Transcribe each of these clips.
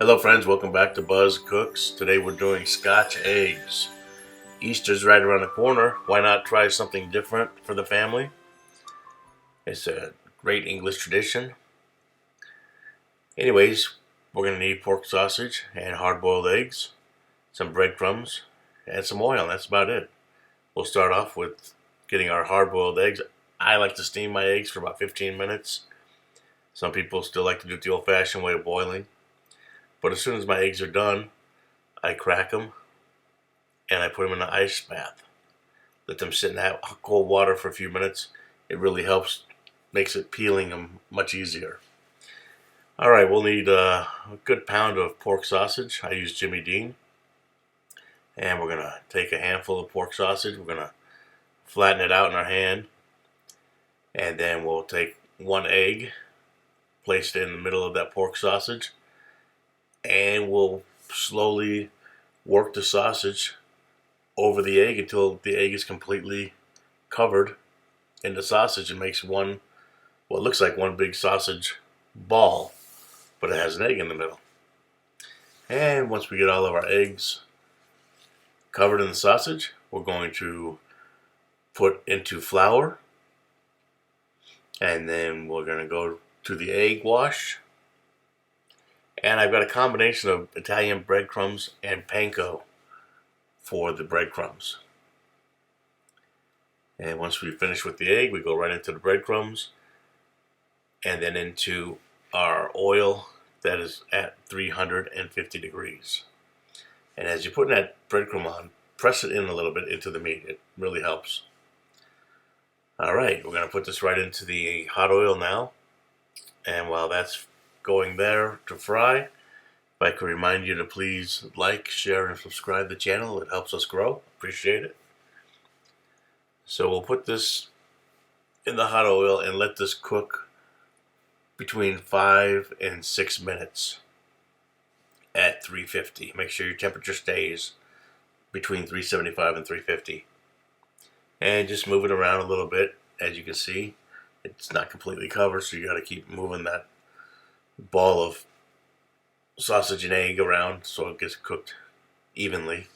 Hello friends, welcome back to Buzz Cooks. Today we're doing Scotch eggs. Easter's right around the corner. Why not try something different for the family? It's a great English tradition. Anyways, we're going to need pork sausage and hard-boiled eggs, some breadcrumbs, and some oil, and that's about it. We'll start off with getting our hard-boiled eggs. I like to steam my eggs for about 15 minutes. Some people still like to do it the old-fashioned way of boiling. But as soon as my eggs are done, I crack them and I put them in an ice bath. Let them sit in that cold water for a few minutes. It really helps, makes it peeling them much easier. Alright, we'll need a good pound of pork sausage. I use Jimmy Dean. And we're going to take a handful of pork sausage. We're going to flatten it out in our hand. And then we'll take one egg, place it in the middle of that pork sausage. And we'll slowly work the sausage over the egg until the egg is completely covered in the sausage and makes one, what looks like one big sausage ball, but it has an egg in the middle. And once we get all of our eggs covered in the sausage, we're going to put into flour, and then we're going to go to the egg wash. And I've got a combination of Italian breadcrumbs and panko for the breadcrumbs. And once we finish with the egg, we go right into the breadcrumbs and then into our oil that is at 350 degrees. And as you're putting that breadcrumb on, press it in a little bit into the meat. It really helps. Alright, we're going to put this right into the hot oil now. And while that's going there to fry, if I could remind you to please like, share, and subscribe to the channel. It helps us grow. Appreciate it. So we'll put this in the hot oil and let this cook between 5 and 6 minutes at 350. Make sure your temperature stays between 375 and 350. And just move it around a little bit. As you can see, it's not completely covered, so you got to keep moving that ball of sausage and egg around so it gets cooked evenly.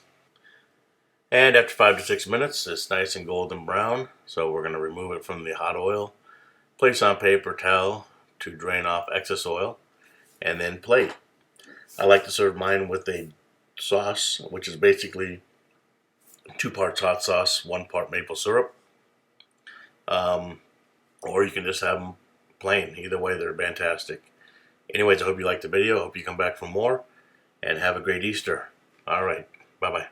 And after 5 to 6 minutes, it's nice and golden brown, so we're going to remove it from the hot oil, place on paper towel to drain off excess oil, and then plate. I like to serve mine with a sauce, which is basically 2 parts hot sauce, 1 part maple syrup. Or you can just have them plain. Either way, they're fantastic. Anyways, I hope you liked the video. I hope you come back for more. And have a great Easter. Alright, bye-bye.